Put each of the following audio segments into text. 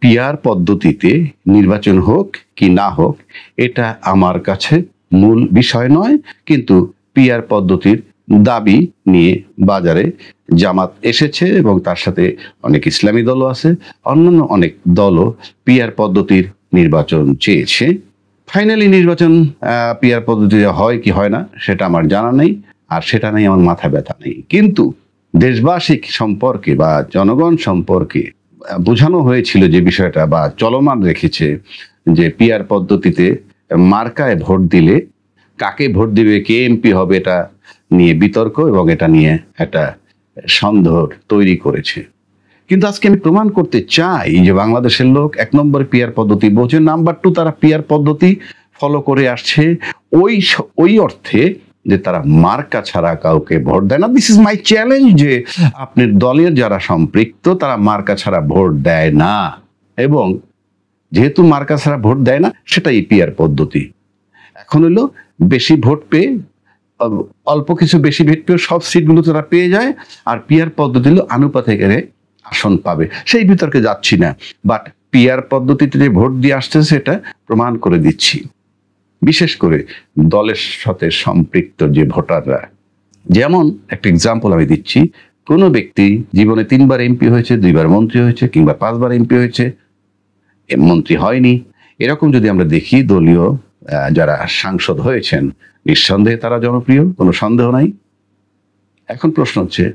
PR পদ্ধতিতে নির্বাচন হোক কি না হোক এটা আমার কাছে মূল বিষয় নয়, কিন্তু পিআর পদ্ধতির দাবি নিয়ে বাজারে জামাত এসেছে এবং তার সাথে অনেক ইসলামী দলও আছে, অন্যান্য অনেক দলও পিআর পদ্ধতির নির্বাচন চেয়েছে। ফাইনালি নির্বাচন পিআর পদ্ধতিতে হয় কি হয় না সেটা আমার জানা নেই, আর সেটা নেই আমার মাথা ব্যথা নেই। কিন্তু দেশবাসী সম্পর্কে বা জনগণ সম্পর্কে বোঝানো হয়েছিল যে বিষয়টা বা চলমান রেখেছে যে পিআর পদ্ধতিতে মার্কায় ভোট দিলে কাকে ভোট দিবে, কে এমপি হবে, এটা নিয়ে বিতর্ক এবং এটা নিয়ে একটা সন্দেহ তৈরি করেছে। কিন্তু আজকে আমি প্রমাণ করতে চাই যে বাংলাদেশের লোক 1 নম্বর পিআর পদ্ধতি বোঝে, নাম্বার 2 তারা পিআর পদ্ধতি ফলো করে আসছে ওই অর্থে যে তারা মার্কা ছাড়া কাউকে ভোট দেয় না। দিস ইজ মাই চ্যালেঞ্জ যে আপনার দলের যারা সম্পৃক্ত তারা মার্কা ছাড়া ভোট দেয় না, এবং যেহেতু মার্কা ছাড়া ভোট দেয় না সেটাই পিআর পদ্ধতি। এখন হলো বেশি ভোট পেয়ে অল্প কিছু বেশি ভোট পেয়ে সব সিটগুলো তারা পেয়ে যায়, আর পিআর পদ্ধতি হলো আনুপাতিক আসন পাবে। সেই বিতর্কে যাচ্ছি না, বাট পিআর পদ্ধতিতে যে ভোট দিয়ে আসছে সেটা প্রমাণ করে দিচ্ছি। বিশেষ করে দলের সাথে সম্পৃক্ত যে ভোটাররা, যেমন একটা এক্সাম্পল আমি দিচ্ছি, কোনো ব্যক্তি জীবনে 3 বার এমপি হয়েছে, 2 বার মন্ত্রী হয়েছে, কিংবা 5 বার এমপি হয়েছে, মন্ত্রী হয়নি, এরকম যদি আমরা দেখি দলীয় যারা সাংসদ হয়েছেন নিঃসন্দেহে তারা জনপ্রিয়, কোনো সন্দেহ নাই। এখন প্রশ্ন হচ্ছে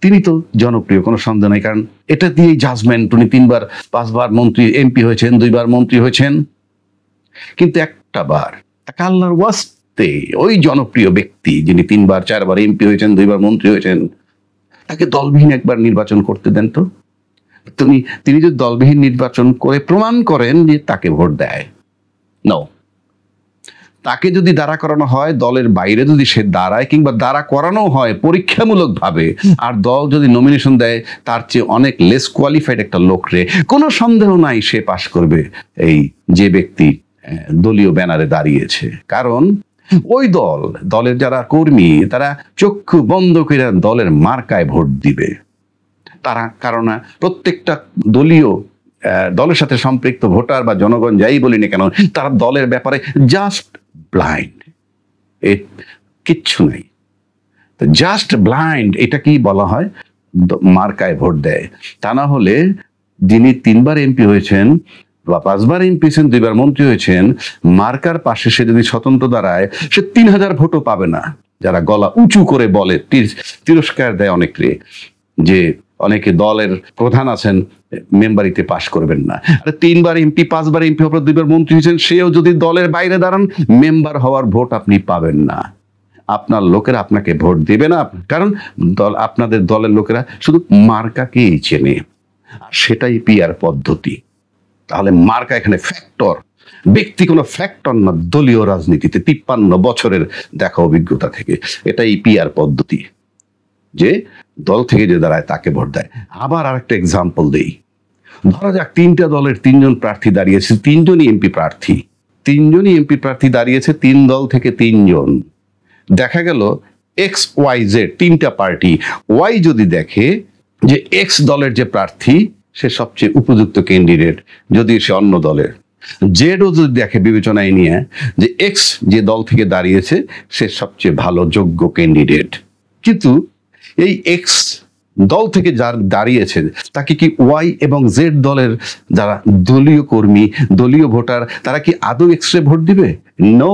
তিনি তো জনপ্রিয়, কোনো সন্দেহ নাই, কারণ এটা দিয়েই জাজমেন্ট উনি 3 বার 5 বার মন্ত্রী এমপি হয়েছেন, 2 বার মন্ত্রী হয়েছেন। কিন্তু একটা বার আল্লাহর ওয়াস্তে ওই জনপ্রিয় ব্যক্তি যিনি 3 বার 4 বার এমপি হয়েছেন, 2 বার মন্ত্রী হয়েছেন, তাকে দলবিহীন একবার নির্বাচন করতে দেন তো। তিনি যদি দলবিহীন নির্বাচন করে প্রমাণ করেন যে তাকে ভোট দেয়, নো, তাকে যদি দাঁড়া করানো হয় দলের বাইরে, যদি সে দাঁড়ায় কিংবা দাঁড়া করানো হয় পরীক্ষামূলক ভাবে, আর দল যদি নমিনেশন দেয় তার চেয়ে অনেক লেস কোয়ালিফাইড একটা লোকরে, কোনো সন্দেহ নাই সে পাশ করবে এই যে ব্যক্তি দলীয় ব্যানারে দাঁড়িয়েছে। কারণ ওই দলের যারা কর্মী তারা চক্ষু বন্ধ করে দলের মার্কায় ভোট দিবে তারা, কারণ প্রত্যেকটা দলের সাথে সম্পৃক্ত ভোটার বা জনগণ যাই বলি না কেন, তারা দলের ব্যাপারে জাস্ট ব্লাইন্ড, কিচ্ছু নাই, জাস্ট ব্লাইন্ড। এটা কি বলা হয়? মার্কায় ভোট দেয়। তা না হলে যিনি 3 বার এমপি হয়েছেন বা 5 বার এমপি হয়েছেন, 2 বার মন্ত্রী হয়েছেন, মার্কার পাশে সে যদি স্বতন্ত্র দাঁড়ায় সে 3000 ভোটও পাবে না। যারা গলা উঁচু করে বলে, তিরস্কার দেয় অনেকে, যে অনেকে দলের প্রধান আছেন মেম্বারিতে পাশ করবেন না। 3 বার এমপি, 5 বার এমপি হওয়ার 2 বার মন্ত্রী হয়েছেন, সেও যদি দলের বাইরে দাঁড়ান মেম্বার হওয়ার ভোট আপনি পাবেন না। আপনার লোকেরা আপনাকে ভোট দেবে না, কারণ আপনাদের দলের লোকেরা শুধু মার্কাকেই চেনে, সেটাই পিআর পদ্ধতি। তাহলে মার্কা এখানে ফ্যাক্টর, ব্যক্তি কোনো ফ্যাক্টর না দলীয় রাজনীতিতে 53 বছরের দেখা অভিজ্ঞতা থেকে। এটাই পিআর পদ্ধতি, যে দল থেকে যে দাঁড়ায় তাকে ভোট দেয়। আবার আরেকটা এক্সাম্পল দেই, ধরা যাক 3টা দলের 3 জন প্রার্থী দাঁড়িয়েছে, 3 জনই এমপি প্রার্থী, 3 জনই এমপি প্রার্থী দাঁড়িয়েছে, 3 দল থেকে 3 জন। দেখা গেল এক্স ওয়াই জেড 3টা পার্টি, ওয়াই যদি দেখে যে এক্স দলের যে প্রার্থী সে সবচেয়ে উপযুক্ত ক্যান্ডিডেট যদি সে অন্য দলের, জেডও যদি দেখে বিবেচনায় নিয়ে যে এক্স যে দল থেকে দাঁড়িয়েছে সে সবচেয়ে ভালো যোগ্য ক্যান্ডিডেট, কিন্তু এই এক্স দল থেকে যার দাঁড়িয়েছে তাকে কি ওয়াই এবং জেড দলের যারা দলীয় কর্মী, দলীয় ভোটার, তারা কি আদৌ এক্সরে ভোট দিবে? নো,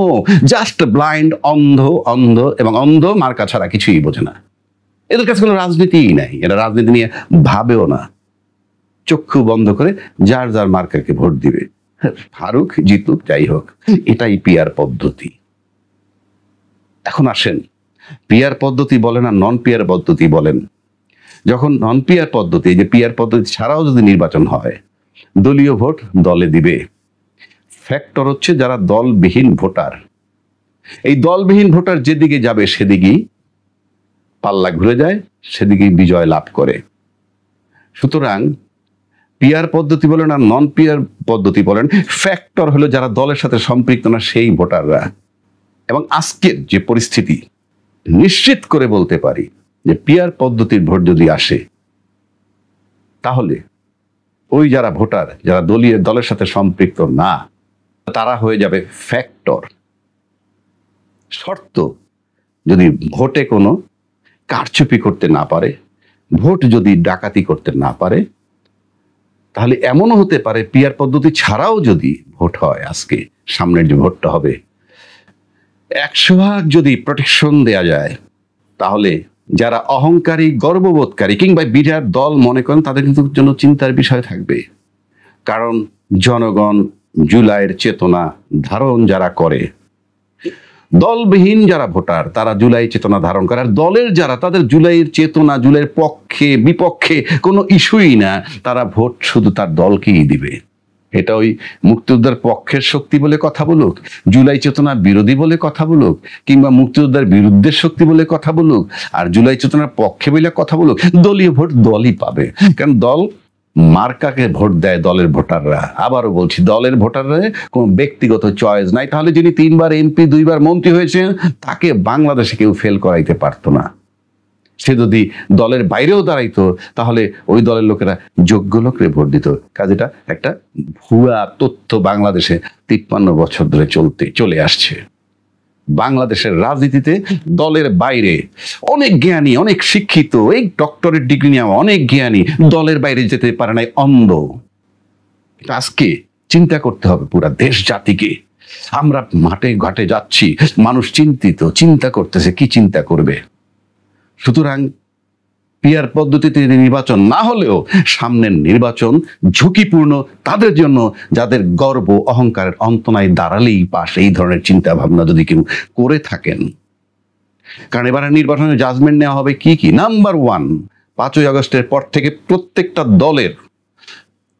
জাস্ট ব্লাইন্ড, অন্ধ এবং অন্ধ মার্কা ছাড়া কিছুই বোঝে না। এদের কাছে কোনো রাজনীতিই নাই, এরা রাজনীতি নিয়ে ভাবেও না, চক্ষু বন্ধ করে যার যার মার্কাকে ভোট দিবে, ফারুক জিতুক যাই হোক। এটাই পিআর পদ্ধতি। এখন আসেন, পিআর পদ্ধতি বলেন আর নন পিআর পদ্ধতি বলেন। যখন নন পিআর পদ্ধতি, যে পিআর পদ্ধতি ছাড়াও যদি নির্বাচন হয়, দলীয় ভোট দলে দিবে। ফ্যাক্টর হচ্ছে যারা দলবিহীন ভোটার, এই দলবিহীন ভোটার যেদিকে যাবে সেদিকেই পাল্লা ঘুরে যায়, সেদিকেই বিজয় লাভ করে। সুতরাং পিআর পদ্ধতি বলেন আর নন পিআর পদ্ধতি বলেন, ফ্যাক্টর হলো যারা দলের সাথে সম্পৃক্ত না সেই ভোটাররা। এবং আজকের যে পরিস্থিতি, নিশ্চিত করে বলতে পারি যে পিআর পদ্ধতির ভোট যদি আসে তাহলে ওই যারা ভোটার, যারা দলের সাথে সম্পৃক্ত না, তারা হয়ে যাবে ফ্যাক্টর। শর্ত, যদি ভোটে কোনো কারচুপি করতে না পারে, ভোট যদি ডাকাতি করতে না পারে, তাহলে এমনও হতে পারে পিআর পদ্ধতি ছাড়াও যদি ভোট হয়, আজকে সামনের যে ভোটটা হবে, 100% যদি প্রোটেকশন দেয়া যায়, তাহলে যারা অহংকারী, গর্ববোধকারী কিংবা বিরাট দল মনে করেন, তাদের কিন্তু জন্য চিন্তার বিষয় থাকবে। কারণ জনগণ জুলাইয়ের চেতনা ধারণ যারা করে, দলবিহীন যারা ভোটার, তারা জুলাই চেতনা ধারণ করে। আর দলের যারা, তাদের জুলাইয়ের চেতনা, জুলাইয়ের পক্ষে বিপক্ষে কোনো ইস্যুই না, তারা ভোট শুধু তার দলকেই দিবে। এটা ওই মুক্তিযোদ্ধার পক্ষের শক্তি বলে কথা বলুক, জুলাই চেতনা বিরোধী বলে কথা বলুক, কিংবা মুক্তিযোদ্ধার বিরুদ্ধের শক্তি বলে কথা বলুক, আর জুলাই চেতনার পক্ষে বলে কথা বলুক, দলীয় ভোট দলই পাবে। কারণ দল মার্কাকে ভোট দেয় দলের ভোটাররা। আবারও বলছি, দলের ভোটাররা কোনো ব্যক্তিগত চয়েস নাই। তাহলে যিনি 3 বার এমপি 2 বার মন্ত্রী হয়েছেন, তাকে বাংলাদেশে কেউ ফেল করাইতে পারতো না। সে যদি দলের বাইরেও দাঁড়াইতো, তাহলে ওই দলের লোকেরা যোগ্য লোকরে ভোট দিত। কাজেটা একটা ভুয়া তথ্য বাংলাদেশে 53 বছর ধরে চলে আসছে। বাংলাদেশের রাজনীতিতে দলের বাইরে অনেক জ্ঞানী, অনেক শিক্ষিত, এই ডক্টরেট ডিগ্রি নিয়ে অনেক জ্ঞানী দলের বাইরে যেতে পারে নাই, অন্ধ। আজকে চিন্তা করতে হবে পুরা দেশ জাতিকে। আমরা মাঠে ঘাটে যাচ্ছি, মানুষ চিন্তিত, চিন্তা করতেছে, কি চিন্তা করবে। সুতরাং পিআর পদ্ধতিতে নির্বাচন না হলেও সামনের নির্বাচন ঝুঁকিপূর্ণ তাদের জন্য যাদের গর্ব অহংকারের অন্ত নাই, দাঁড়ালেই পাস, এই ধরনের চিন্তা ভাবনা যদি কেউ করে থাকেন। কারণ এবারে নির্বাচনের জাজমেন্ট নেওয়া হবে কি কি। নাম্বার 1, 5ই আগস্টের পর থেকে প্রত্যেকটা দলের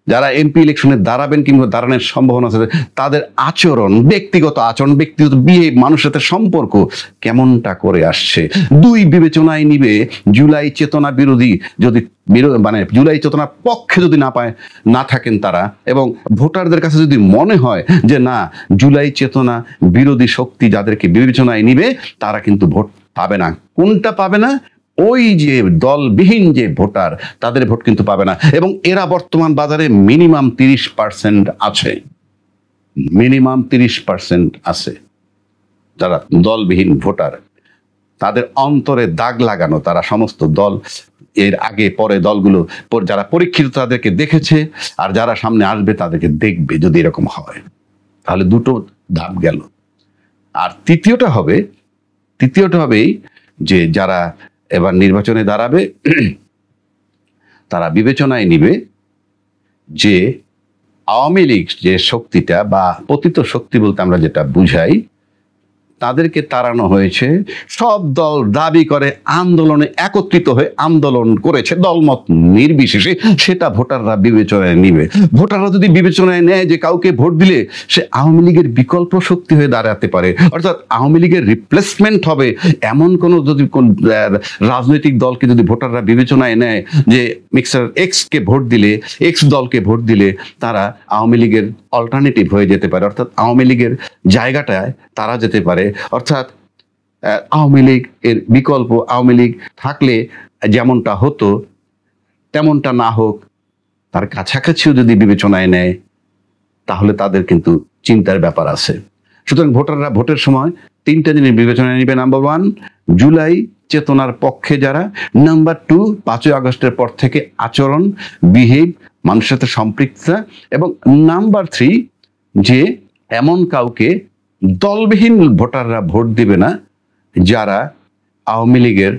যারা এমপি ইলেকশনে দাঁড়াবেন কিংবা দাঁড়ানোর সম্ভাবনা আছে, তাদের আচরণ, ব্যক্তিগত আচরণ, ব্যক্তিগত বিহেভ, মানুষের সাথে সম্পর্ক কেমনটা করে আসছে। 2, বিবেচনায় নিবে জুলাই চেতনা বিরোধী, যদি মানে জুলাই চেতনার পক্ষে যদি না থাকেন তারা, এবং ভোটারদের কাছে যদি মনে হয় যে না, জুলাই চেতনা বিরোধী শক্তি যাদেরকে বিবেচনায় নিবে, তারা কিন্তু ভোট পাবে না। কোনটা পাবে না? ওই যে দলবিহীন যে ভোটার, তাদের ভোট কিন্তু পাবে না। এবং এরা বর্তমান বাজারে মিনিমাম 30% আছে, মিনিমাম 30% আছে যারা দলবিহীন ভোটার। তাদের অন্তরে দাগ লাগানো, তারা সমস্ত দল, এর আগে পরে দলগুলো যারা পরীক্ষিত তাদেরকে দেখেছে, আর যারা সামনে আসবে তাদেরকে দেখবে। যদি এরকম হয়, তাহলে দুটো ধাপ গেল। আর তৃতীয়টা হবে যে যারা এবার নির্বাচনে দাঁড়াবে, তারা বিবেচনায় নিবে যে আওয়ামী লীগ যে শক্তিটা, বা পতিত শক্তি বলতে আমরা যেটা বুঝাই, তাদেরকে তাড়ানো হয়েছে। সব দল দাবি করে আন্দোলনে একত্রিত হয়ে আন্দোলন করেছে, দলমত নির্বিশেষে। সেটা ভোটাররা বিবেচনায় নিবে। ভোটাররা যদি বিবেচনায় নেয় যে কাউকে ভোট দিলে সে আওয়ামী লীগের বিকল্প শক্তি হয়ে দাঁড়াতে পারে, অর্থাৎ আওয়ামী লীগের রিপ্লেসমেন্ট হবে, এমন কোনো যদি কোন রাজনৈতিক দলকে যদি ভোটাররা বিবেচনায় নেয় যে মিক্সার এক্সকে ভোট দিলে, এক্স দলকে ভোট দিলে তারা আওয়ামী লীগের অল্টারনেটিভ হয়ে যেতে পারে, অর্থাৎ আওয়ামী লীগের জায়গাটায় তারা যেতে পারে। অর্থাৎ আওয়ামী লীগ এর বিকল্প, আওয়ামী লীগ থাকলে যেমনটা হতো তেমনটা না হোক, তার কাছাকাছিও যদি বিবেচনায় নেয়, তাহলে তাদের কিন্তু চিন্তার ব্যাপার আছে। সুতরাং ভোটাররা ভোটের সময় 3টা জিনিস বিবেচনায় নিবে। নাম্বার 1, জুলাই চেতনার পক্ষে যারা। নাম্বার 2, 5ই আগস্টের পর থেকে আচরণ, বিহেভ, মানুষের সাথে সম্পৃক্ততা। এবং নাম্বার 3, যে এমন কাউকে দলবিহীন ভোটাররা ভোট দিবে না যারা আওয়ামী লীগের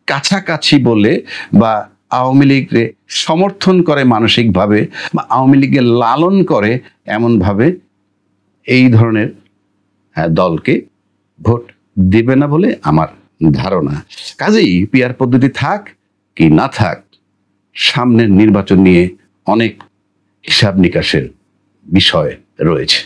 কাছাকাছি বলে, বা আওয়ামী লীগকে সমর্থন করে মানসিকভাবে, বা আওয়ামী লীগকে লালন করে এমনভাবে, এই ধরনের দলকে ভোট দেবে না বলে আমার ধারণা। কাজেই পিআর পদ্ধতি থাক কি না থাক, সামনের নির্বাচন নিয়ে অনেক হিসাব নিকাশের বিষয় রয়েছে।